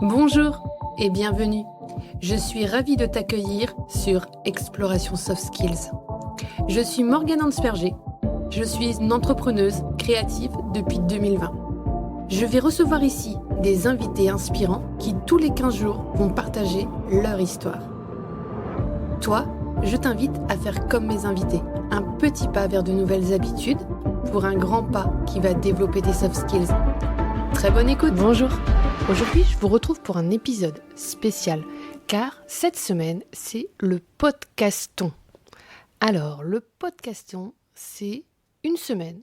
Bonjour et bienvenue. Je suis ravie de t'accueillir sur Exploration Soft Skills. Je suis Morgane Hansperger. Je suis une entrepreneuse créative depuis 2020. Je vais recevoir ici des invités inspirants qui tous les 15 jours vont partager leur histoire. Toi, je t'invite à faire comme mes invités, un petit pas vers de nouvelles habitudes pour un grand pas qui va développer tes soft skills. Très bonne écoute. Bonjour. Aujourd'hui, je vous retrouve pour un épisode spécial, car cette semaine, c'est le podcaston. Alors, le podcaston, c'est une semaine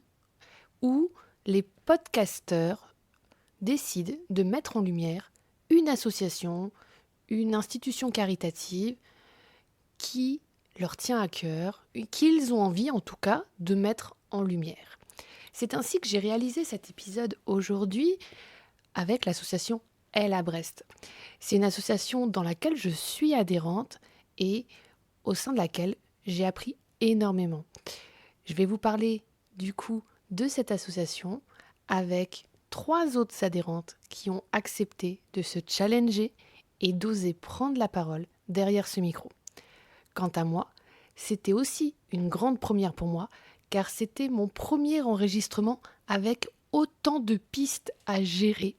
où les podcasteurs décident de mettre en lumière une association, une institution caritative qui leur tient à cœur, qu'ils ont envie en tout cas de mettre en lumière. C'est ainsi que j'ai réalisé cet épisode aujourd'hui avec l'association Elle à Brest. C'est une association dans laquelle je suis adhérente et au sein de laquelle j'ai appris énormément. Je vais vous parler du coup de cette association avec 3 autres adhérentes qui ont accepté de se challenger et d'oser prendre la parole derrière ce micro. Quant à moi, c'était aussi une grande première pour moi car c'était mon premier enregistrement avec autant de pistes à gérer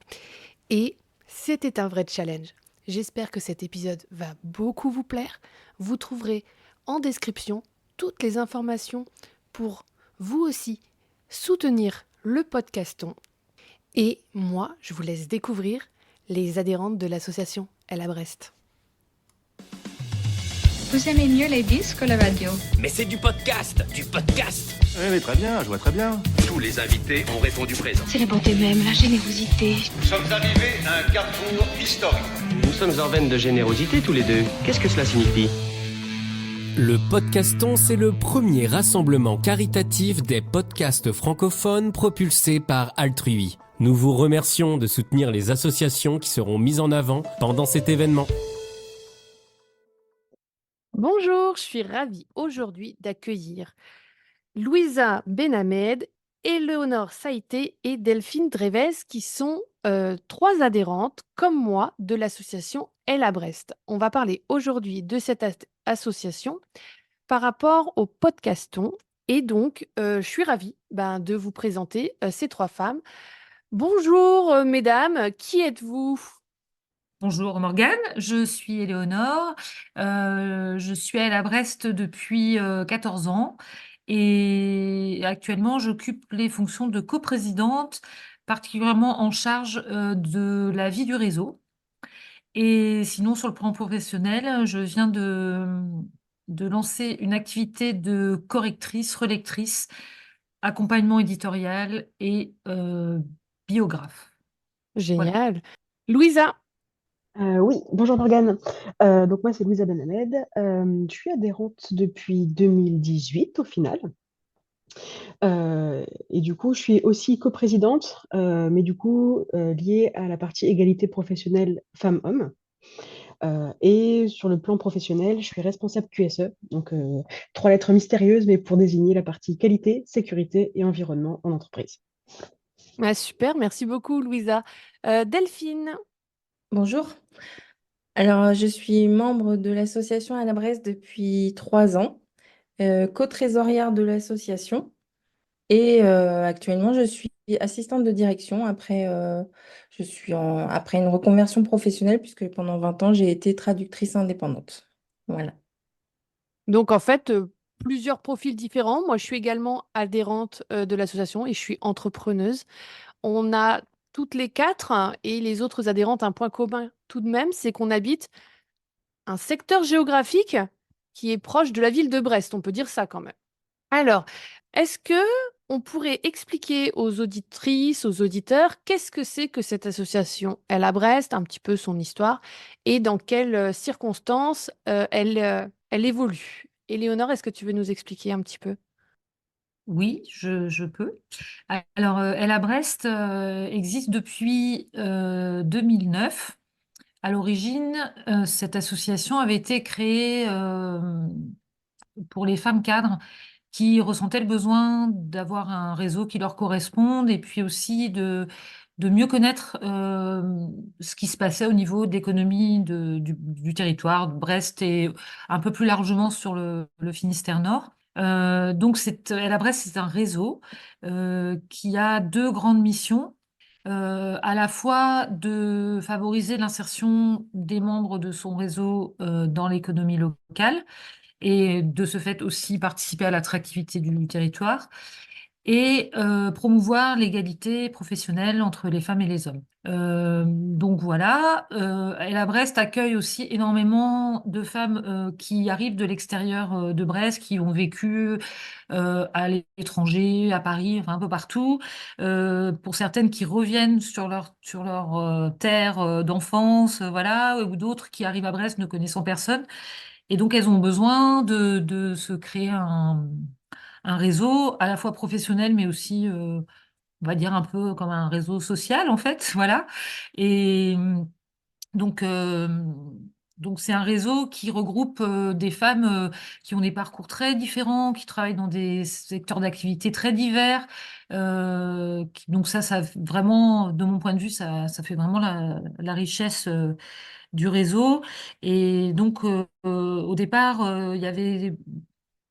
et c'était un vrai challenge. J'espère que cet épisode va beaucoup vous plaire. Vous trouverez en description toutes les informations pour vous aussi soutenir le podcaston. Et moi, je vous laisse découvrir les adhérentes de l'association Elle à Brest. Vous aimez mieux les disques ou la radio? Mais c'est du podcast, du podcast. Oui, mais très bien, je vois très bien. Tous les invités ont répondu présent. C'est la bonté même, la générosité. Nous sommes arrivés à un carrefour historique. Nous sommes en veine de générosité tous les deux. Qu'est-ce que cela signifie ? Le podcaston, c'est le premier rassemblement caritatif des podcasts francophones propulsés par Altrui. Nous vous remercions de soutenir les associations qui seront mises en avant pendant cet événement. Bonjour, je suis ravie aujourd'hui d'accueillir Louisa Benhamed, Éléonore Saïté et Delphine Drevez qui sont 3 adhérentes comme moi de l'association Elle à Brest. On va parler aujourd'hui de cette association par rapport au podcaston et donc je suis ravie de vous présenter ces 3 femmes. Bonjour mesdames, qui êtes-vous ? Bonjour Morgane, je suis Éléonore, je suis à Brest depuis 14 ans et actuellement j'occupe les fonctions de coprésidente, particulièrement en charge de la vie du réseau. Et sinon sur le plan professionnel, je viens de lancer une activité de correctrice, relectrice, accompagnement éditorial et biographe. Génial. Louisa. Oui, bonjour Morgane. Donc moi c'est Louisa Benhamed. Je suis adhérente depuis 2018 au final. Et du coup je suis aussi coprésidente, mais du coup liée à la partie égalité professionnelle femmes-hommes. Et sur le plan professionnel, je suis responsable QSE, donc 3 lettres mystérieuses, mais pour désigner la partie qualité, sécurité et environnement en entreprise. Super, merci beaucoup Louisa. Delphine. Bonjour. Alors, je suis membre de l'association Elle à Brest depuis 3 ans, co-trésorière de l'association et actuellement, je suis assistante de direction après une reconversion professionnelle puisque pendant 20 ans, j'ai été traductrice indépendante. Voilà. Donc en fait, plusieurs profils différents. Moi, je suis également adhérente de l'association et je suis entrepreneuse. On a toutes les 4 et les autres adhérentes un point commun tout de même, c'est qu'on habite un secteur géographique qui est proche de la ville de Brest. On peut dire ça quand même. Alors, est-ce que on pourrait expliquer aux auditrices, aux auditeurs, qu'est-ce que c'est que cette association Elle à Brest, un petit peu son histoire, et dans quelles circonstances elle évolue? Éléonore, est-ce que tu veux nous expliquer un petit peu? Oui, je peux. Alors, Elle à Brest existe depuis 2009. À l'origine, cette association avait été créée pour les femmes cadres qui ressentaient le besoin d'avoir un réseau qui leur corresponde et puis aussi de mieux connaître ce qui se passait au niveau de l'économie du territoire de Brest et un peu plus largement sur le Finistère Nord. Donc, Elle à Brest, c'est un réseau qui a deux grandes missions. À la fois de favoriser l'insertion des membres de son réseau dans l'économie locale et de ce fait aussi participer à l'attractivité du territoire et promouvoir l'égalité professionnelle entre les femmes et les hommes. Donc voilà, Ella Brest accueille aussi énormément de femmes qui arrivent de l'extérieur de Brest, qui ont vécu à l'étranger, à Paris, enfin un peu partout. Pour certaines qui reviennent sur leur terre d'enfance, voilà, ou d'autres qui arrivent à Brest ne connaissant personne. Et donc elles ont besoin de se créer un réseau à la fois professionnel, mais aussi, on va dire, un peu comme un réseau social, en fait. Voilà. Et donc, euh, donc c'est un réseau qui regroupe des femmes qui ont des parcours très différents, qui travaillent dans des secteurs d'activité très divers. Donc ça vraiment, de mon point de vue, ça fait vraiment la richesse du réseau. Et donc, au départ, il y avait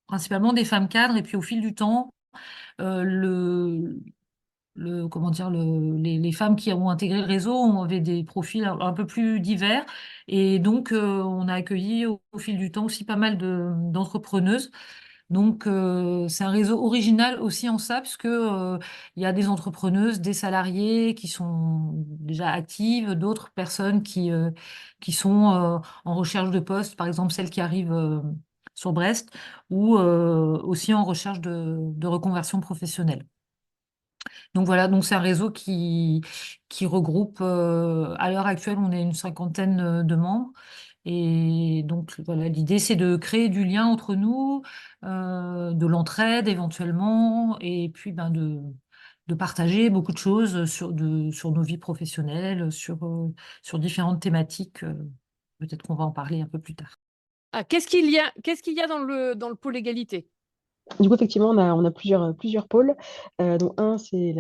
principalement des femmes cadres, et puis au fil du temps, euh, le, comment dire, les femmes qui ont intégré le réseau avaient des profils un peu plus divers, et donc on a accueilli au fil du temps aussi pas mal d'entrepreneuses. Donc c'est un réseau original aussi en ça, puisque il y a des entrepreneuses, des salariés qui sont déjà actives, d'autres personnes qui sont en recherche de poste, par exemple celles qui arrivent sur Brest, ou aussi en recherche de reconversion professionnelle. Donc voilà, donc c'est un réseau qui regroupe, à l'heure actuelle, on est une cinquantaine de membres. Et donc voilà, l'idée, c'est de créer du lien entre nous, de l'entraide éventuellement, et puis de partager beaucoup de choses sur nos vies professionnelles, sur différentes thématiques. Peut-être qu'on va en parler un peu plus tard. Ah, qu'est-ce qu'il y a dans le pôle égalité? Du coup, effectivement, on a plusieurs pôles. Donc, un, c'est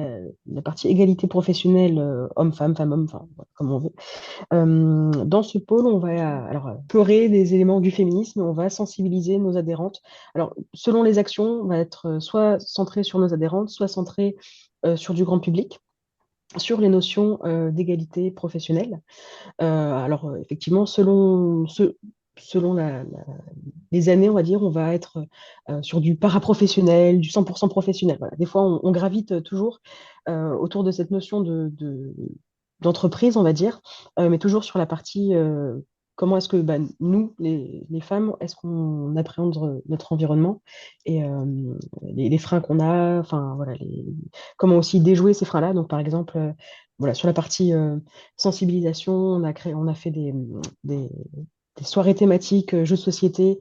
la partie égalité professionnelle, homme-femme, femme-homme, enfin, voilà, comme on veut. Dans ce pôle, on va alors explorer des éléments du féminisme, on va sensibiliser nos adhérentes. Alors, selon les actions, on va être soit centré sur nos adhérentes, soit centré sur du grand public, sur les notions d'égalité professionnelle. Alors, effectivement, selon les années, on va dire, on va être sur du paraprofessionnel, du 100% professionnel. Voilà. Des fois, on gravite toujours autour de cette notion d'entreprise, on va dire, mais toujours sur la partie comment est-ce que nous, les femmes, est-ce qu'on appréhende notre environnement et les freins qu'on a, enfin voilà, comment aussi déjouer ces freins-là. Donc, par exemple, voilà, sur la partie sensibilisation, on a fait des, des soirées thématiques jeux de société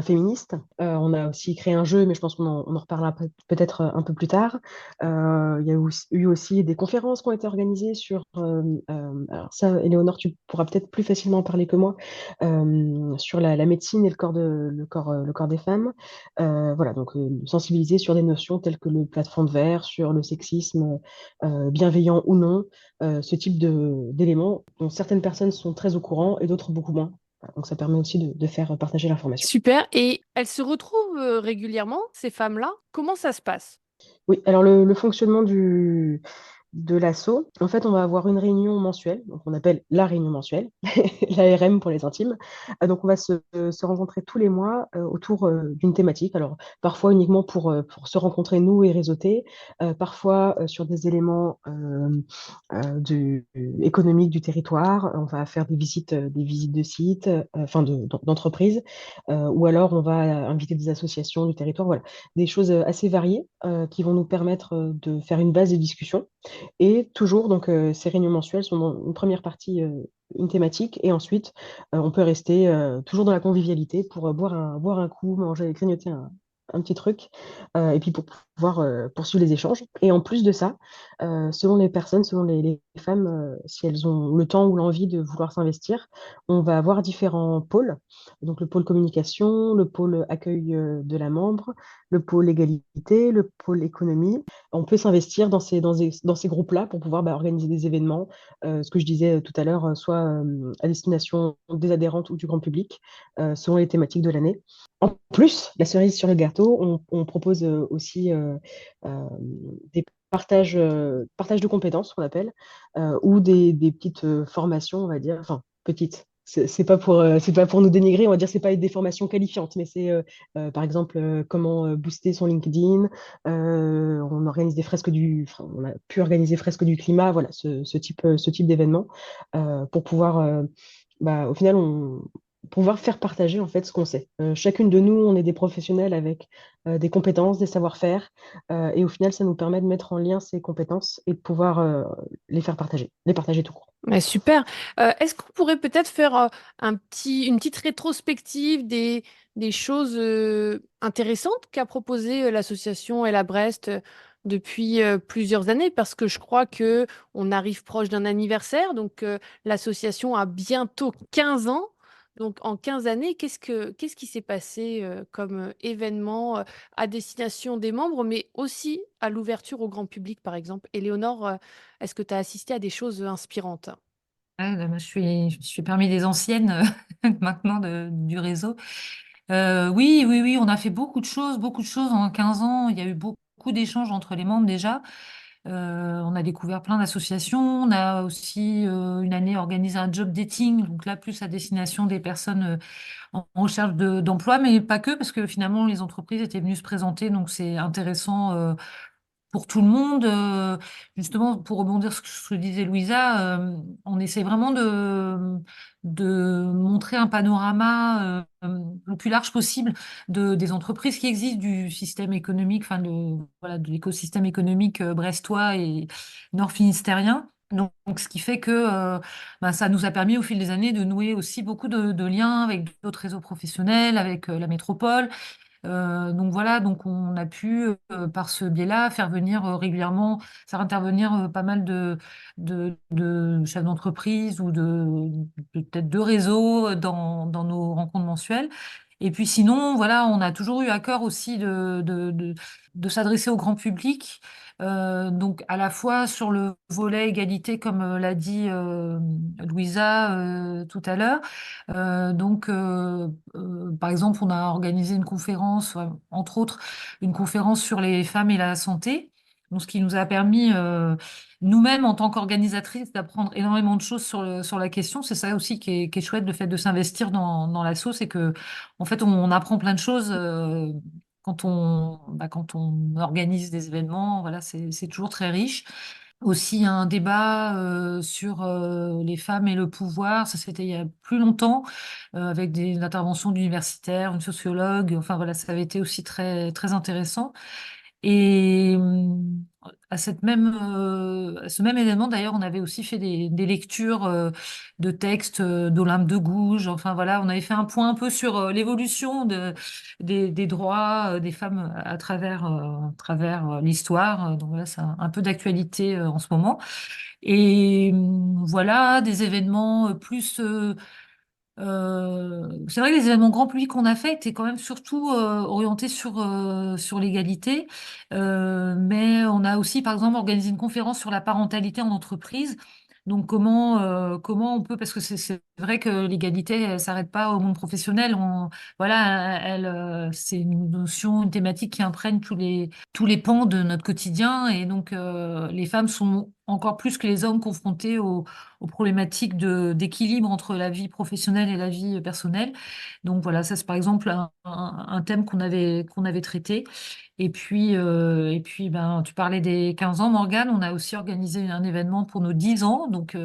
féministes. On a aussi créé un jeu, mais je pense qu'on en reparlera peut-être un peu plus tard. Il y a eu aussi des conférences qui ont été organisées sur, alors ça, Éléonore, tu pourras peut-être plus facilement en parler que moi, sur la médecine et le corps des femmes. Voilà, donc sensibiliser sur des notions telles que le plafond de verre, sur le sexisme bienveillant ou non, ce type d'éléments dont certaines personnes sont très au courant et d'autres beaucoup moins. Voilà, donc ça permet aussi de faire partager l'information. Super. Et elles se retrouvent régulièrement, ces femmes-là? Comment ça se passe? Oui, alors le fonctionnement de l'asso, en fait, on va avoir une réunion mensuelle, donc on appelle la réunion mensuelle, l'ARM pour les intimes. Donc on va se rencontrer tous les mois autour d'une thématique. Alors parfois uniquement pour se rencontrer nous et réseauter, parfois sur des éléments économiques du territoire. On va faire des visites de sites, enfin d'entreprises, ou alors on va inviter des associations du territoire. Voilà, des choses assez variées qui vont nous permettre de faire une base de discussion. Et toujours, donc, ces réunions mensuelles sont dans une première partie, une thématique, et ensuite, on peut rester toujours dans la convivialité pour boire un coup, manger, grignoter un petit truc, et puis pour pouvoir poursuivre les échanges. Et en plus de ça, selon les personnes, selon les femmes, si elles ont le temps ou l'envie de vouloir s'investir, on va avoir différents pôles. Donc le pôle communication, le pôle accueil de la membre, le pôle égalité, le pôle économie. On peut s'investir dans ces groupes-là pour pouvoir organiser des événements, ce que je disais tout à l'heure, soit à destination des adhérentes ou du grand public, selon les thématiques de l'année. En plus, la cerise sur le gâteau, on propose aussi des partages de compétences, qu'on appelle, ou des petites formations, on va dire, enfin, petites. C'est pas pour nous dénigrer, on va dire, c'est pas des formations qualifiantes, mais c'est par exemple comment booster son LinkedIn. On organise on a pu organiser fresques du climat, voilà, ce type d'événement pour pouvoir, au final, pouvoir faire partager en fait ce qu'on sait. Chacune de nous, on est des professionnels avec des compétences, des savoir-faire, et au final, ça nous permet de mettre en lien ces compétences et de pouvoir les partager tout court. Ouais, super. Est-ce qu'on pourrait peut-être faire une petite rétrospective des choses intéressantes qu'a proposé l'association Elle à Brest depuis plusieurs années? Parce que je crois que on arrive proche d'un anniversaire, donc l'association a bientôt 15 ans. Donc en 15 années, qu'est-ce qui s'est passé comme événement à destination des membres, mais aussi à l'ouverture au grand public, par exemple? Éléonore, est-ce que tu as assisté à des choses inspirantes? Ouais, moi, je suis parmi les anciennes maintenant du réseau. Oui, oui, oui, on a fait beaucoup de choses en 15 ans. Il y a eu beaucoup d'échanges entre les membres déjà. On a découvert plein d'associations. On a aussi une année organisé un job dating, donc là plus à destination des personnes en recherche d'emploi, mais pas que, parce que finalement les entreprises étaient venues se présenter, donc c'est intéressant pour tout le monde. Justement, pour rebondir sur ce que disait Louisa, on essaie vraiment de montrer un panorama le plus large possible des entreprises qui existent, du système économique, enfin voilà, de l'écosystème économique brestois et nord-finistérien. Donc, ce qui fait que ça nous a permis au fil des années de nouer aussi beaucoup de liens avec d'autres réseaux professionnels, avec la métropole. Donc voilà, donc on a pu, par ce biais-là, faire venir régulièrement, faire intervenir pas mal de chefs d'entreprise ou peut-être de réseaux dans nos rencontres mensuelles. Et puis sinon, voilà, on a toujours eu à cœur aussi de s'adresser au grand public. Donc à la fois sur le volet égalité, comme l'a dit Louisa tout à l'heure. Par exemple, on a organisé une conférence, ouais, entre autres, une conférence sur les femmes et la santé. Donc, ce qui nous a permis, nous-mêmes, en tant qu'organisatrices, d'apprendre énormément de choses sur la question. C'est ça aussi qui est chouette, le fait de s'investir dans l'asso, c'est que, en fait, on apprend plein de choses quand on organise des événements. Voilà, c'est toujours très riche. Aussi un débat sur les femmes et le pouvoir, ça c'était il y a plus longtemps, avec des interventions d'universitaires, une sociologue, enfin voilà, ça avait été aussi très, très intéressant. Et à ce même événement, d'ailleurs, on avait aussi fait des lectures de textes d'Olympe de Gouges. Enfin voilà, on avait fait un point un peu sur l'évolution des droits des femmes à travers l'histoire. Donc voilà, c'est un peu d'actualité en ce moment. Et voilà, des événements plus c'est vrai que les événements grand public qu'on a fait étaient quand même surtout orientés sur l'égalité. Mais on a aussi, par exemple, organisé une conférence sur la parentalité en entreprise. Donc, comment on peut, parce que c'est vrai que l'égalité, elle s'arrête pas au monde professionnel. Voilà, c'est une notion, une thématique qui imprègne tous les pans de notre quotidien. Et donc, les femmes sont encore plus que les hommes confrontés aux problématiques d'équilibre entre la vie professionnelle et la vie personnelle. Donc voilà, ça c'est par exemple un thème qu'on avait traité. Et puis, ben, tu parlais des 15 ans, Morgane. On a aussi organisé un événement pour nos 10 ans. Donc,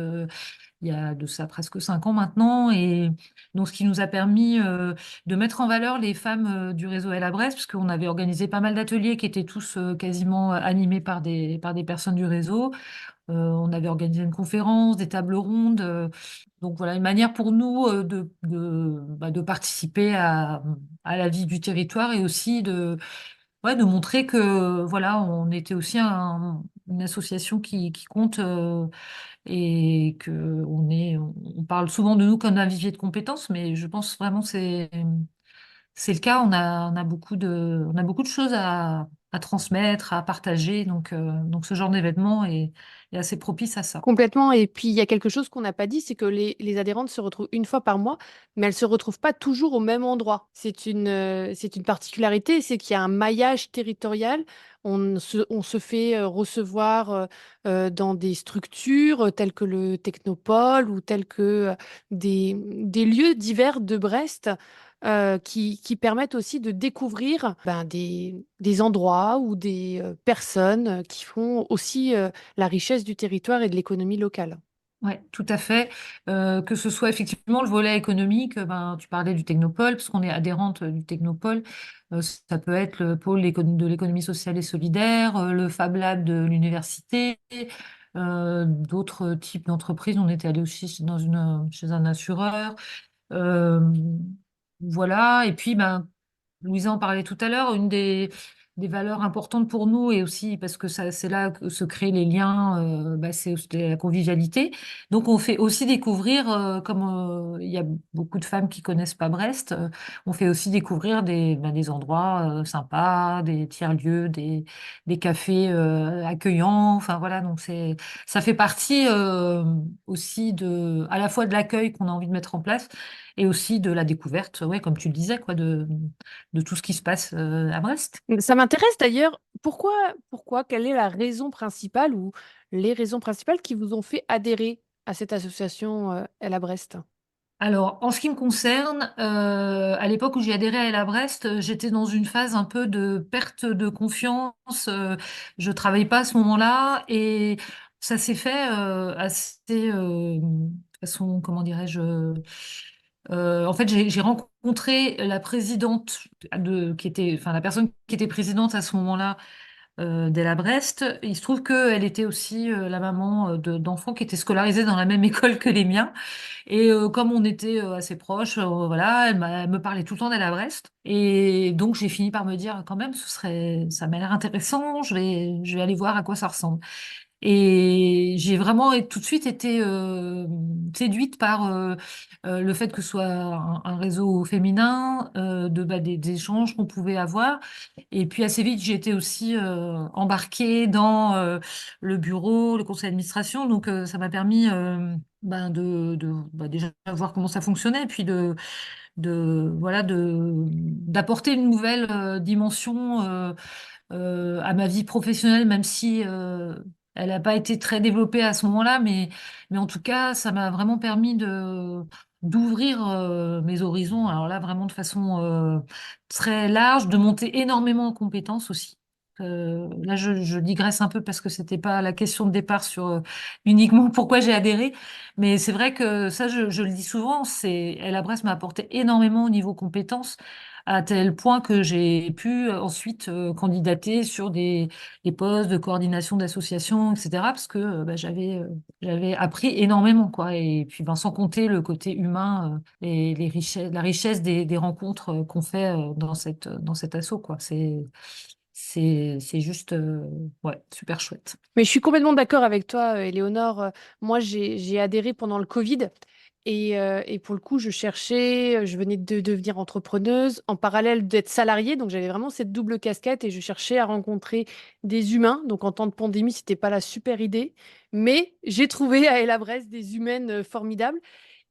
il y a de ça presque 5 ans maintenant. Et donc, ce qui nous a permis de mettre en valeur les femmes du réseau Elle à Brest, parce qu'on avait organisé pas mal d'ateliers qui étaient tous quasiment animés par des personnes du réseau. On avait organisé une conférence, des tables rondes. Donc voilà, une manière pour nous de participer à la vie du territoire et aussi ouais, de montrer que voilà, on était aussi une association qui compte et que on parle souvent de nous comme un vivier de compétences, mais je pense vraiment que c'est le cas. On a beaucoup de choses à transmettre, à partager. Donc ce genre d'événement est assez propice à ça. Complètement. Et puis, il y a quelque chose qu'on n'a pas dit, c'est que les adhérentes se retrouvent une fois par mois, mais elles se retrouvent pas toujours au même endroit. C'est une particularité, c'est qu'il y a un maillage territorial. On se fait recevoir dans des structures telles que le Technopole ou telles que des lieux divers de Brest qui permettent aussi de découvrir des endroits ou des personnes qui font aussi la richesse du territoire et de l'économie locale. Ouais, tout à fait. Que ce soit effectivement le volet économique, ben, tu parlais du Technopole, parce qu'on est adhérente du Technopole. Ça peut être le pôle de l'économie sociale et solidaire, le Fab Lab de l'université, d'autres types d'entreprises. On était allé aussi chez un assureur. Euh, voilà. Et puis, ben, Louisa en parlait tout à l'heure, des valeurs importantes pour nous et aussi parce que c'est là que se créent les liens, bah, c'est aussi la convivialité. Donc on fait aussi découvrir, comme il y a beaucoup de femmes qui connaissent pas Brest, on fait aussi découvrir des endroits sympas, des tiers-lieux, des cafés accueillants. Enfin voilà, donc ça fait partie aussi à la fois de l'accueil qu'on a envie de mettre en place et aussi de la découverte, ouais, comme tu le disais, quoi, de tout ce qui se passe à Brest. Ça m'intéresse d'ailleurs, quelle est la raison principale ou les raisons principales qui vous ont fait adhérer à cette association Elle à Brest? Alors, en ce qui me concerne, à l'époque où j'ai adhéré à Elle à Brest, j'étais dans une phase un peu de perte de confiance. Je travaillais pas à ce moment-là et ça s'est fait assez, de façon, comment dirais-je, en fait, j'ai rencontré la présidente enfin la personne qui était présidente à ce moment-là d'Ella Brest. Il se trouve qu'elle était aussi la maman d'enfants qui étaient scolarisés dans la même école que les miens. Et comme on était assez proches, voilà, elle me parlait tout le temps d'Ella Brest. Et donc j'ai fini par me dire quand même, ça m'a l'air intéressant. Je vais aller voir à quoi ça ressemble. Et j'ai vraiment tout de suite été séduite par le fait que ce soit un réseau féminin, des échanges qu'on pouvait avoir. Et puis assez vite, j'ai été aussi embarquée dans le bureau, le conseil d'administration. Donc ça m'a permis déjà voir comment ça fonctionnait, et puis voilà, d'apporter une nouvelle dimension à ma vie professionnelle, même si elle n'a pas été très développée à ce moment-là, mais en tout cas, ça m'a vraiment permis d'ouvrir mes horizons. Alors là, vraiment de façon très large, de monter énormément en compétences aussi. Là, je digresse un peu parce que c'était pas la question de départ sur uniquement pourquoi j'ai adhéré, mais c'est vrai que ça, je le dis souvent, Elle à Brest m'a apporté énormément au niveau compétences, à tel point que j'ai pu ensuite candidater sur des postes de coordination d'associations, etc., parce que j'avais appris énormément, quoi. Et puis, ben, sans compter le côté humain, les richesses, la richesse des rencontres qu'on fait dans cet asso, quoi. C'est juste, ouais, super chouette. Mais je suis complètement d'accord avec toi, Éléonore. Moi, j'ai adhéré pendant le Covid et pour le coup, je venais de devenir entrepreneuse en parallèle d'être salariée, donc j'avais vraiment cette double casquette et je cherchais à rencontrer des humains. Donc en temps de pandémie, c'était pas la super idée, mais j'ai trouvé à El Brest des humaines formidables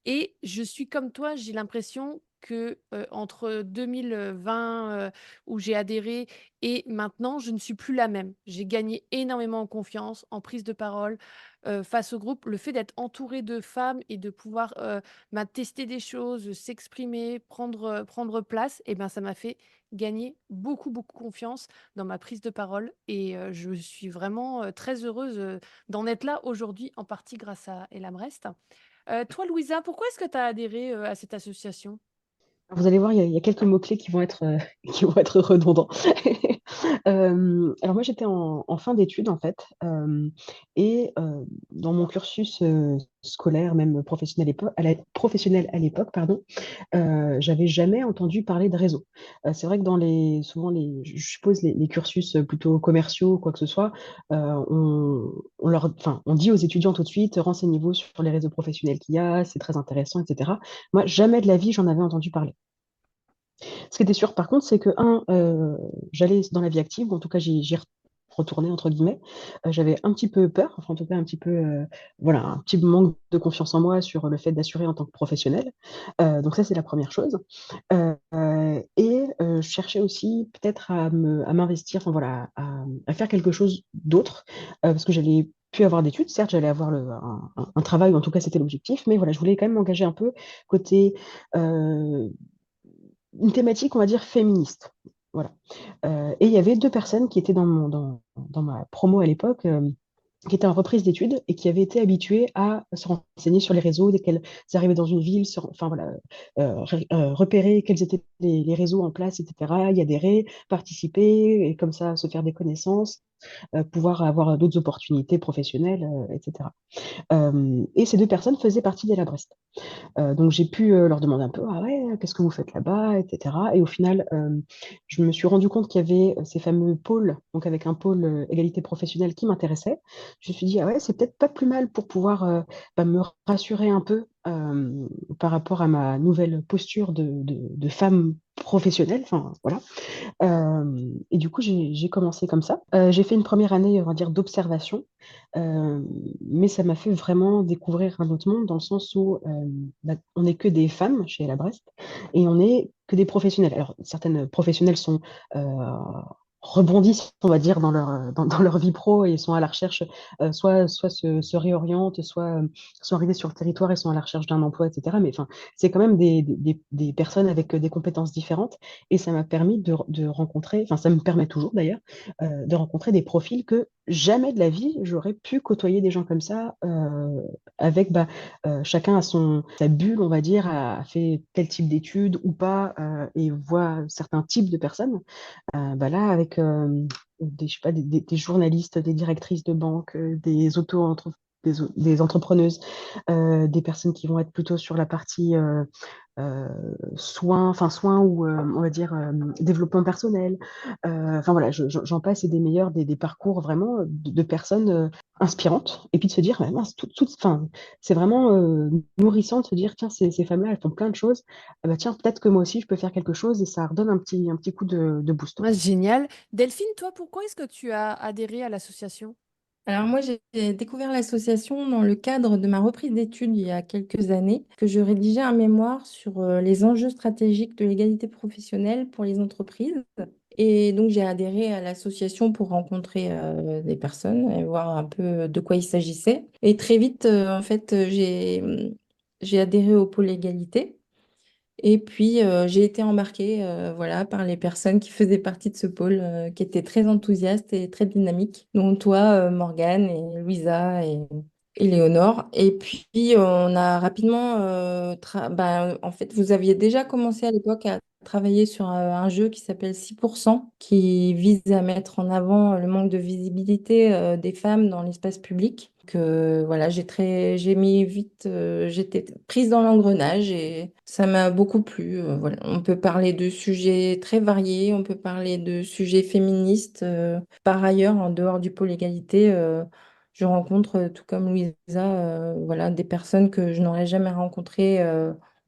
et je suis comme toi, j'ai l'impression que entre 2020, où j'ai adhéré, et maintenant, je ne suis plus la même. J'ai gagné énormément en confiance, en prise de parole face au groupe. Le fait d'être entourée de femmes et de pouvoir tester des choses, s'exprimer, prendre place, et ben, ça m'a fait gagner beaucoup, beaucoup confiance dans ma prise de parole. Et je suis vraiment très heureuse d'en être là aujourd'hui, en partie grâce à Elam Rest. Toi, Louisa, pourquoi est-ce que tu as adhéré à cette association? Vous allez voir, il y a quelques mots-clés qui vont être, qui vont être redondants. Alors moi, j'étais en fin d'études, en fait, et dans mon cursus scolaire, même professionnel à l'époque, pardon, j'avais jamais entendu parler de réseau. C'est vrai que souvent, je suppose, les cursus plutôt commerciaux, quoi que ce soit, on dit aux étudiants tout de suite, renseignez-vous sur les réseaux professionnels qu'il y a, c'est très intéressant, etc. Moi, jamais de la vie, j'en avais entendu parler. Ce qui était sûr, par contre, c'est que, j'allais dans la vie active, ou en tout cas, j'y retournais, entre guillemets. J'avais un petit peu peur, enfin, en tout cas, un petit peu, voilà, un petit manque de confiance en moi sur le fait d'assurer en tant que professionnelle. Donc ça, c'est la première chose. Et je cherchais aussi peut-être à m'investir, enfin, voilà, à faire quelque chose d'autre, parce que j'allais plus avoir d'études. Certes, j'allais avoir un travail, ou en tout cas, c'était l'objectif, mais voilà, je voulais quand même m'engager un peu côté euh, une thématique, on va dire, féministe. Voilà. Et il y avait deux personnes qui étaient dans ma promo à l'époque, qui étaient en reprise d'études et qui avaient été habituées à se renseigner sur les réseaux dès qu'elles arrivaient dans une ville, enfin voilà, repérer quels étaient les réseaux en place, etc., y adhérer, participer, et comme ça se faire des connaissances, pouvoir avoir d'autres opportunités professionnelles, etc. Et ces deux personnes faisaient partie d'Ella Brest. Donc j'ai pu leur demander un peu, ah ouais, qu'est-ce que vous faites là-bas, etc. Et au final, je me suis rendu compte qu'il y avait ces fameux pôles, donc avec un pôle égalité professionnelle qui m'intéressait. Je me suis dit, ah ouais, c'est peut-être pas plus mal pour pouvoir me rassurer un peu par rapport à ma nouvelle posture de femme professionnelle. Enfin, voilà. Et du coup, j'ai commencé comme ça. J'ai fait une première année, on va dire, d'observation, mais ça m'a fait vraiment découvrir un autre monde dans le sens où on n'est que des femmes chez La Brest et on n'est que des professionnels. Alors, certaines professionnelles rebondissent, on va dire, dans leur vie pro et sont à la recherche, soit se réorientent, soit sont arrivées sur le territoire et sont à la recherche d'un emploi, etc. Mais enfin, c'est quand même des personnes avec des compétences différentes et ça m'a permis de rencontrer, enfin, ça me permet toujours d'ailleurs, de rencontrer des profils que jamais de la vie j'aurais pu côtoyer des gens comme ça, avec chacun a sa bulle, on va dire, a fait tel type d'études ou pas, et voit certains types de personnes. Là, avec je sais pas, des journalistes, des directrices de banque, des entrepreneuses, des personnes qui vont être plutôt sur la partie soins ou on va dire développement personnel. Enfin voilà, j'en passe et des meilleurs, des parcours vraiment de personnes inspirantes. Et puis de se dire, mince, enfin, c'est vraiment nourrissant de se dire, tiens, ces femmes-là, elles font plein de choses. Ah bah, tiens, peut-être que moi aussi, je peux faire quelque chose et ça redonne un petit coup de boost. Ouais, c'est génial. Delphine, toi, pourquoi est-ce que tu as adhéré à l'association? Alors moi, j'ai découvert l'association dans le cadre de ma reprise d'études il y a quelques années, que je rédigeais un mémoire sur les enjeux stratégiques de l'égalité professionnelle pour les entreprises. Et donc j'ai adhéré à l'association pour rencontrer des personnes et voir un peu de quoi il s'agissait. Et très vite, en fait, j'ai adhéré au pôle égalité. Et puis, j'ai été embarquée voilà, par les personnes qui faisaient partie de ce pôle, qui étaient très enthousiastes et très dynamiques, dont toi, Morgane, et Louisa et Léonore. Et puis, on a rapidement, en fait, vous aviez déjà commencé à l'époque à travailler sur un jeu qui s'appelle 6%, qui vise à mettre en avant le manque de visibilité des femmes dans l'espace public. Que voilà, j'ai mis vite, j'étais prise dans l'engrenage et ça m'a beaucoup plu. Voilà. On peut parler de sujets très variés, on peut parler de sujets féministes. Par ailleurs, en dehors du pôle égalité, je rencontre, tout comme Louisa, voilà, des personnes que je n'aurais jamais rencontrées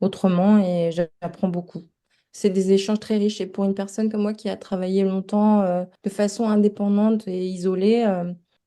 autrement et j'apprends beaucoup. C'est des échanges très riches et pour une personne comme moi qui a travaillé longtemps de façon indépendante et isolée,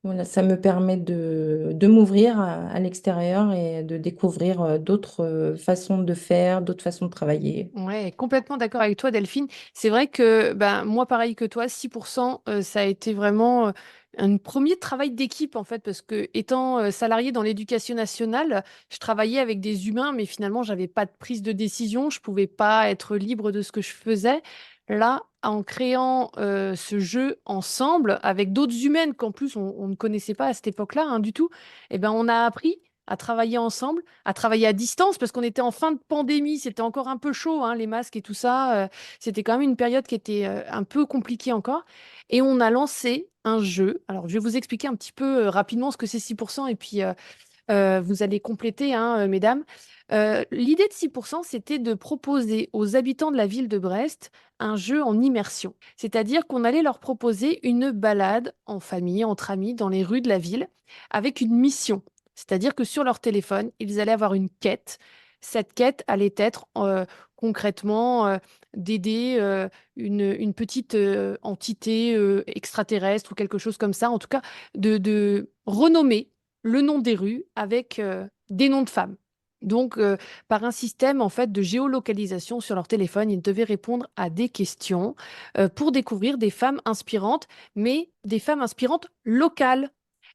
Voilà, ça me permet de m'ouvrir à l'extérieur et de découvrir d'autres façons de faire, d'autres façons de travailler. Ouais, complètement d'accord avec toi, Delphine. C'est vrai que ben, moi, pareil que toi, 6%, ça a été vraiment un premier travail d'équipe, en fait, parce que étant salarié dans l'éducation nationale, je travaillais avec des humains, mais finalement, j'avais pas de prise de décision, je pouvais pas être libre de ce que je faisais. Là, en créant ce jeu ensemble avec d'autres humaines qu'en plus on ne connaissait pas à cette époque-là, hein, du tout, eh ben, on a appris à travailler ensemble, à travailler à distance, parce qu'on était en fin de pandémie, c'était encore un peu chaud, hein, les masques et tout ça. C'était quand même une période qui était un peu compliquée encore. Et on a lancé un jeu. Alors, je vais vous expliquer un petit peu rapidement ce que c'est 6%, et puis vous allez compléter, hein, mesdames. L'idée de 6%, c'était de proposer aux habitants de la ville de Brest un jeu en immersion. C'est-à-dire qu'on allait leur proposer une balade en famille, entre amis, dans les rues de la ville, avec une mission. C'est-à-dire que sur leur téléphone, ils allaient avoir une quête. Cette quête allait être concrètement d'aider une petite entité extraterrestre ou quelque chose comme ça. En tout cas, de renommer le nom des rues avec des noms de femmes. Donc, par un système en fait de géolocalisation sur leur téléphone, ils devaient répondre à des questions pour découvrir des femmes inspirantes, mais des femmes inspirantes locales.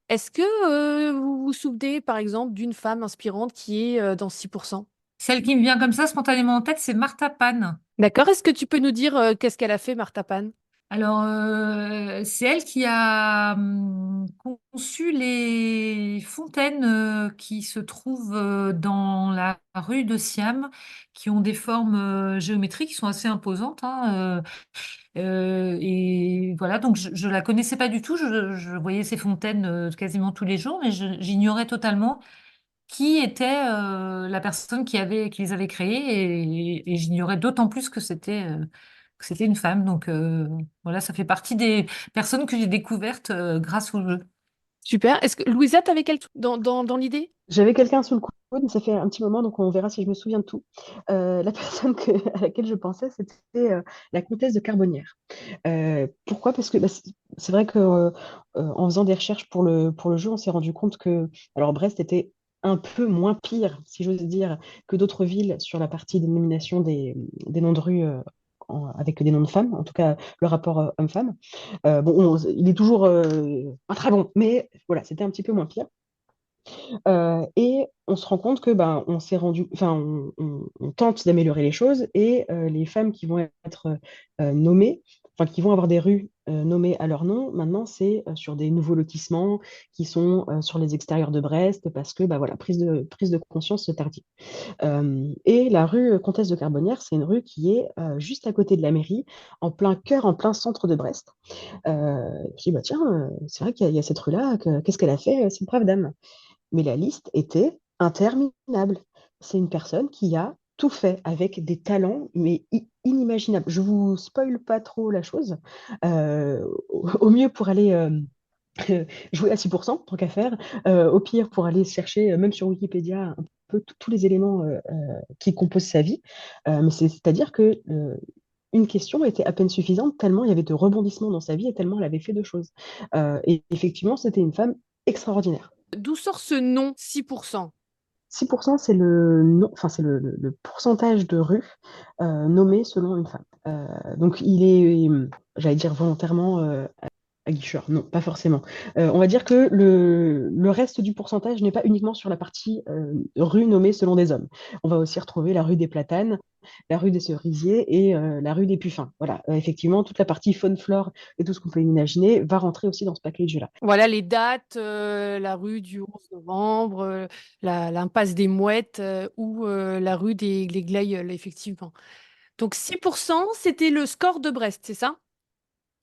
Est-ce que vous vous souvenez, par exemple, d'une femme inspirante qui est dans 6%? Celle qui me vient comme ça spontanément en tête, c'est Marta Pan. D'accord, est-ce que tu peux nous dire qu'est-ce qu'elle a fait, Martha Pan? Alors, c'est elle qui a conçu les fontaines qui se trouvent dans la rue de Siam, qui ont des formes géométriques qui sont assez imposantes, hein, et voilà, donc je la connaissais pas du tout. Je voyais ces fontaines quasiment tous les jours, mais j'ignorais totalement qui était la personne qui les avait créées, et j'ignorais d'autant plus que c'était une femme. Donc voilà, ça fait partie des personnes que j'ai découvertes grâce au jeu. Super. Est-ce que Louisa, t'avais quelqu'un dans l'idée? J'avais quelqu'un sous le coude, mais ça fait un petit moment, donc on verra si je me souviens de tout. La personne à laquelle je pensais, c'était la comtesse de Carbonnières. Pourquoi? Parce que bah, c'est vrai que en faisant des recherches pour le jeu, on s'est rendu compte que alors Brest était un peu moins pire, si j'ose dire, que d'autres villes sur la partie dénomination des noms de rues avec des noms de femmes, en tout cas le rapport homme-femme. Bon, il est toujours pas très bon, mais voilà, c'était un petit peu moins pire. Et on se rend compte que ben, on s'est rendu, enfin, on tente d'améliorer les choses et les femmes qui vont être nommées, enfin, qui vont avoir des rues nommées à leur nom, maintenant, c'est sur des nouveaux lotissements qui sont sur les extérieurs de Brest parce que, bah, voilà, prise de conscience tardive. Et la rue Comtesse de Carbonnières, c'est une rue qui est juste à côté de la mairie, en plein cœur, en plein centre de Brest. Puis, bah, tiens, c'est vrai qu'il y a cette rue-là, qu'est-ce qu'elle a fait, cette brave dame? Mais la liste était interminable. C'est une personne qui a tout fait avec des talents, mais inimaginables. Je vous spoile pas trop la chose. Au mieux pour aller jouer à 6%, tant qu'à faire. Au pire, pour aller chercher, même sur Wikipédia, un peu tous les éléments qui composent sa vie. Mais c'est-à-dire que une question était à peine suffisante, tellement il y avait de rebondissements dans sa vie et tellement elle avait fait de choses. Et effectivement, c'était une femme extraordinaire. D'où sort ce nom 6%? 6%, c'est le, enfin, c'est le pourcentage de rues nommées selon une femme. Donc, il est, j'allais dire volontairement aguicheur. Non, pas forcément. On va dire que le reste du pourcentage n'est pas uniquement sur la partie rue nommée selon des hommes. On va aussi retrouver la rue des Platanes, la rue des Cerisiers et la rue des Puffins. Voilà, effectivement, toute la partie faune, flore et tout ce qu'on peut imaginer va rentrer aussi dans ce package-là. Voilà les dates, la rue du 11 novembre, l'impasse des Mouettes ou la rue des Glaïeuls, effectivement. Donc 6%, c'était le score de Brest, c'est ça?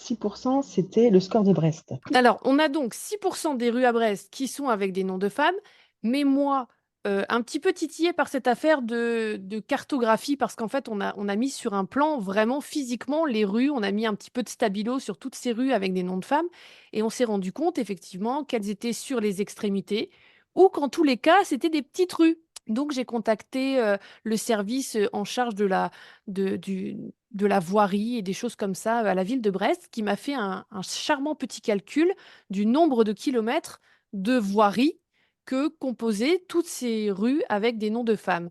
6%, c'était le score de Brest. Alors, on a donc 6% des rues à Brest qui sont avec des noms de femmes, mais moi, un petit peu titillée par cette affaire de cartographie, parce qu'en fait, on a mis sur un plan vraiment physiquement les rues, on a mis un petit peu de stabilo sur toutes ces rues avec des noms de femmes, et on s'est rendu compte effectivement qu'elles étaient sur les extrémités, ou qu'en tous les cas, c'était des petites rues. Donc, j'ai contacté le service en charge de de la voirie et des choses comme ça à la ville de Brest, qui m'a fait un charmant petit calcul du nombre de kilomètres de voirie que composaient toutes ces rues avec des noms de femmes.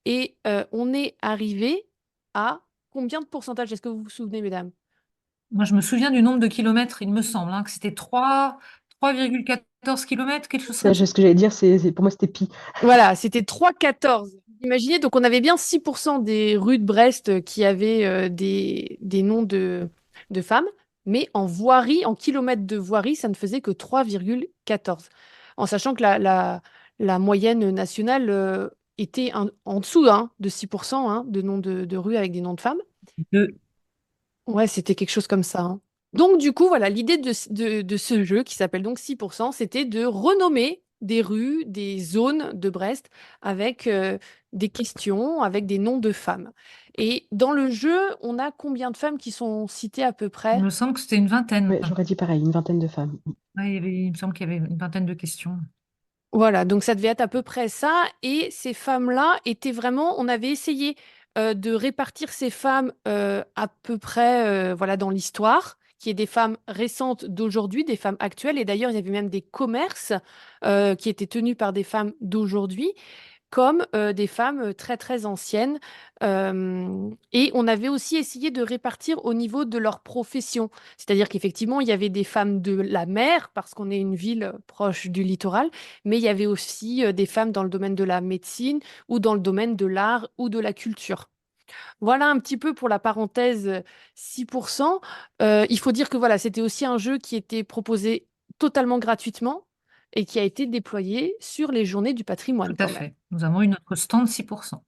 Et on est arrivé à combien de pourcentage? Est-ce que vous vous souvenez, mesdames? Moi, je me souviens du nombre de kilomètres, il me semble, que c'était 3,14 kilomètres, quelque chose Ça, comme ça. ce que j'allais dire, pour moi, c'était pi. Voilà, c'était 3,14. Imaginez, donc on avait bien 6% des rues de Brest qui avaient des noms de femmes, mais en voirie, en kilomètres de voirie, ça ne faisait que 3,14. En sachant que la moyenne nationale était en dessous de 6% de noms de rues avec des noms de femmes. De- Ouais, c'était quelque chose comme ça. Donc, du coup, voilà, l'idée de ce jeu, qui s'appelle donc 6%, c'était de renommer des rues, des zones de Brest avec des questions, avec des noms de femmes. Et dans le jeu, on a combien de femmes qui sont citées à peu Il près? me semble que c'était une vingtaine. Ouais, j'aurais dit pareil, une vingtaine de femmes. Ouais, il me semble qu'il y avait une vingtaine de questions. Voilà, donc ça devait être à peu près ça. Et ces femmes-là étaient vraiment, on avait essayé de répartir ces femmes à peu près voilà, dans l'histoire, qui est des femmes récentes d'aujourd'hui, des femmes actuelles. Et d'ailleurs, il y avait même des commerces qui étaient tenus par des femmes d'aujourd'hui comme des femmes très très anciennes. Et on avait aussi essayé de répartir au niveau de leur profession. C'est-à-dire qu'effectivement, il y avait des femmes de la mer, parce qu'on est une ville proche du littoral, mais il y avait aussi des femmes dans le domaine de la médecine ou dans le domaine de l'art ou de la culture. Voilà un petit peu pour la parenthèse 6%. Il faut dire que voilà, c'était aussi un jeu qui était proposé totalement gratuitement et qui a été déployé sur les journées du Tout patrimoine à quand même. fait. Nous avons eu notre stand 6%.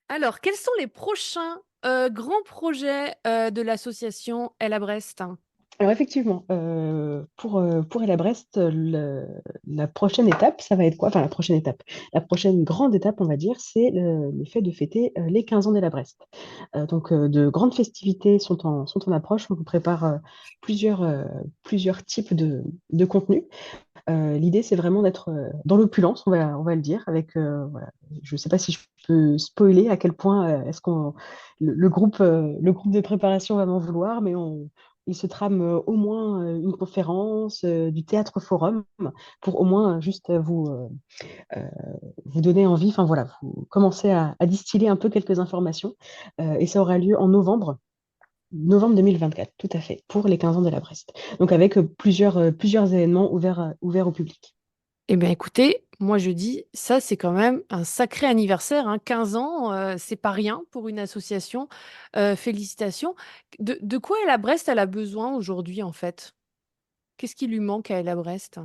Alors, quels sont les prochains grands projets de l'association Elle à Brest? Alors effectivement, pour Ella Brest, la prochaine étape, ça va être quoi? Enfin, la prochaine étape. La prochaine grande étape, on va dire, c'est le fait de fêter les 15 ans d'Ella Brest. Donc, de grandes festivités sont en approche. On vous prépare plusieurs types de contenus. L'idée, c'est vraiment d'être dans l'opulence, on va le dire, avec, voilà, je ne sais pas si je peux spoiler à quel point est-ce qu'on le groupe de préparation va m'en vouloir, mais il se trame au moins une conférence, du théâtre forum, pour au moins juste euh, vous donner envie, enfin voilà, vous commencez à distiller un peu quelques informations, et ça aura lieu en novembre 2024, tout à fait, pour les 15 ans de la Brest. Donc avec plusieurs événements ouverts au public. Eh bien, écoutez, moi je dis, ça c'est quand même un sacré anniversaire, hein. 15 ans, c'est pas rien pour une association. Félicitations. De quoi Elle à Brest, elle a besoin aujourd'hui en fait? Qu'est-ce qui lui manque à Elle à Brest?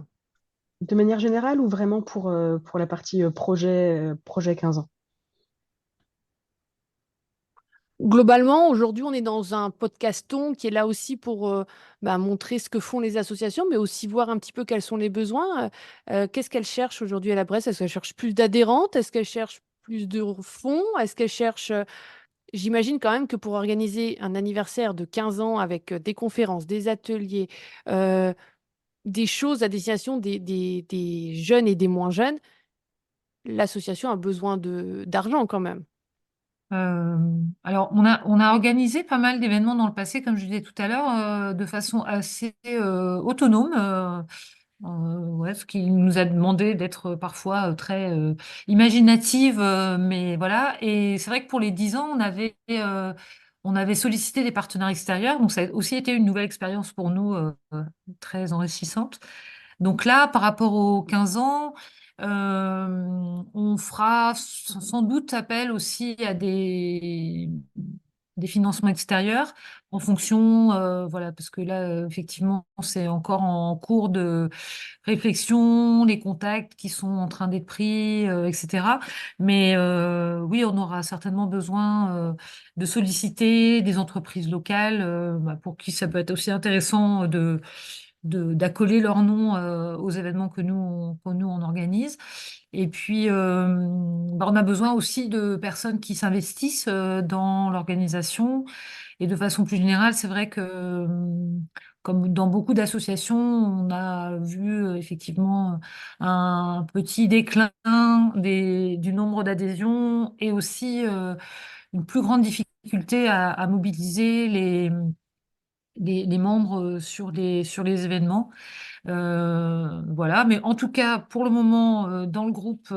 De manière générale ou vraiment pour la partie projet 15 ans? Globalement, aujourd'hui, on est dans un podcaston qui est là aussi pour montrer ce que font les associations, mais aussi voir un petit peu quels sont les besoins. Qu'est-ce qu'elle cherche aujourd'hui à la Bresse? Est-ce qu'elle cherche plus d'adhérentes? Est-ce qu'elle cherche plus de fonds? Est-ce qu'elle cherche... J'imagine quand même que pour organiser un anniversaire de 15 ans avec des conférences, des ateliers, euh, des choses à destination des jeunes et des moins jeunes, l'association a besoin d'argent quand même. Euh, alors, on a organisé pas mal d'événements dans le passé, comme je disais tout à l'heure, de façon assez autonome. Ouais, ce qui nous a demandé d'être parfois très imaginative, mais voilà. Et c'est vrai que pour les 10 ans, on avait sollicité des partenaires extérieurs, donc ça a aussi été une nouvelle expérience pour nous, très enrichissante. Donc là, par rapport aux 15 ans, on fera sans doute appel aussi à des financements extérieurs en fonction, voilà, parce que là, effectivement, c'est encore en cours de réflexion, les contacts qui sont en train d'être pris, etc. Mais oui, on aura certainement besoin de solliciter des entreprises locales, pour qui ça peut être aussi intéressant d'accoler leur nom aux événements que nous on organise. Et puis, on a besoin aussi de personnes qui s'investissent dans l'organisation. Et de façon plus générale, c'est vrai que, comme dans beaucoup d'associations, on a vu effectivement un petit déclin du nombre d'adhésions et aussi une plus grande difficulté à mobiliser les membres sur les événements. Voilà, mais en tout cas, pour le moment, dans le groupe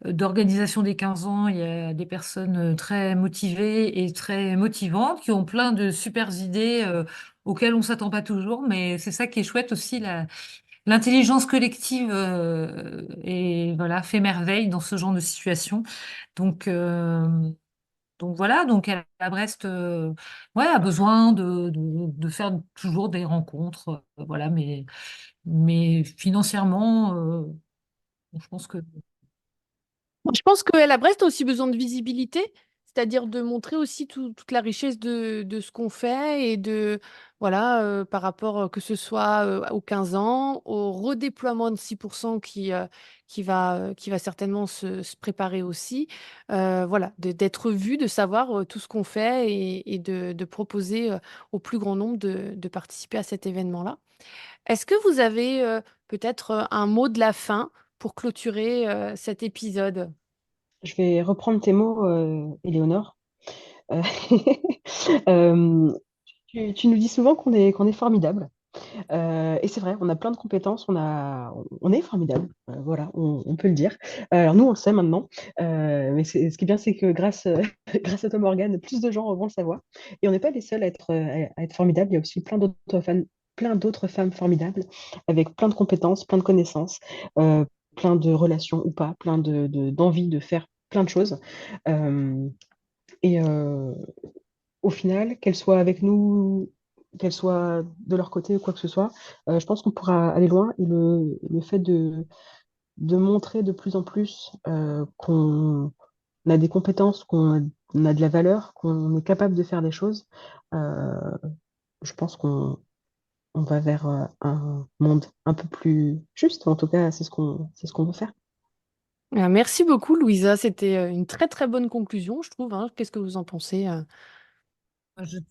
d'organisation des 15 ans, il y a des personnes très motivées et très motivantes qui ont plein de super idées auxquelles on ne s'attend pas toujours, mais c'est ça qui est chouette aussi, l'intelligence collective et voilà, fait merveille dans ce genre de situation. Donc, euh, donc voilà, donc elle, à Brest, ouais, a besoin de faire toujours des rencontres, voilà, mais financièrement, je pense que Je pense qu'elle à Brest a aussi besoin de visibilité, c'est-à-dire de montrer aussi toute la richesse de ce qu'on fait et de, voilà, par rapport que ce soit aux 15 ans, au redéploiement de 6% qui va certainement se préparer aussi. Voilà, d'être vu, de savoir tout ce qu'on fait et de proposer au plus grand nombre de participer à cet événement-là. Est-ce que vous avez peut-être un mot de la fin pour clôturer cet épisode? Je vais reprendre tes mots, Éléonore. Euh, euh, tu nous dis souvent qu'on est formidable. Et c'est vrai, on a plein de compétences, on est formidable, voilà, on peut le dire. Alors nous, on le sait maintenant, mais ce qui est bien, c'est que grâce à toi, Morgane, plus de gens vont le savoir. Et on n'est pas les seuls à être formidables, il y a aussi plein d'autres femmes formidables, avec plein de compétences, plein de connaissances, plein de relations ou pas, d'envie de faire plein de choses. Euh, et au final, qu'elles soient avec nous, qu'elles soient de leur côté ou quoi que ce soit, je pense qu'on pourra aller loin. Et le fait de montrer de plus en plus qu'on a des compétences, qu'on a de la valeur, qu'on est capable de faire des choses, euh, je pense qu'on va vers un monde un peu plus juste. En tout cas, c'est ce qu'on veut faire. Merci beaucoup, Louisa. C'était une très très bonne conclusion, je trouve, hein. Qu'est-ce que vous en pensez? je suis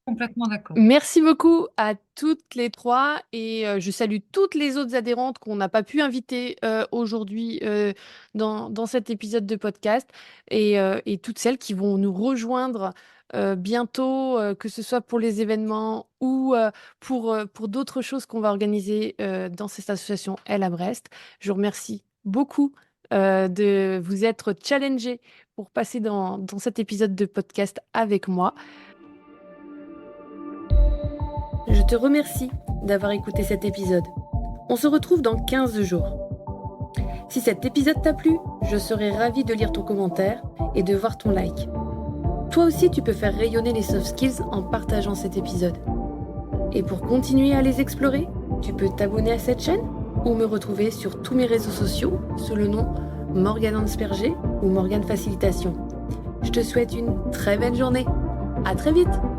complètement d'accord. Merci beaucoup à toutes les trois et je salue toutes les autres adhérentes qu'on n'a pas pu inviter aujourd'hui dans cet épisode de podcast et toutes celles qui vont nous rejoindre bientôt, que ce soit pour les événements ou pour d'autres choses qu'on va organiser dans cette association Elle à Brest. Je vous remercie beaucoup de vous être challengés pour passer dans cet épisode de podcast avec moi. Je te remercie d'avoir écouté cet épisode. On se retrouve dans 15 jours. Si cet épisode t'a plu, je serai ravie de lire ton commentaire et de voir ton like. Toi aussi, tu peux faire rayonner les soft skills en partageant cet épisode. Et pour continuer à les explorer, tu peux t'abonner à cette chaîne ou me retrouver sur tous mes réseaux sociaux sous le nom Morgane Ansperger ou Morgane Facilitation. Je te souhaite une très belle journée. À très vite!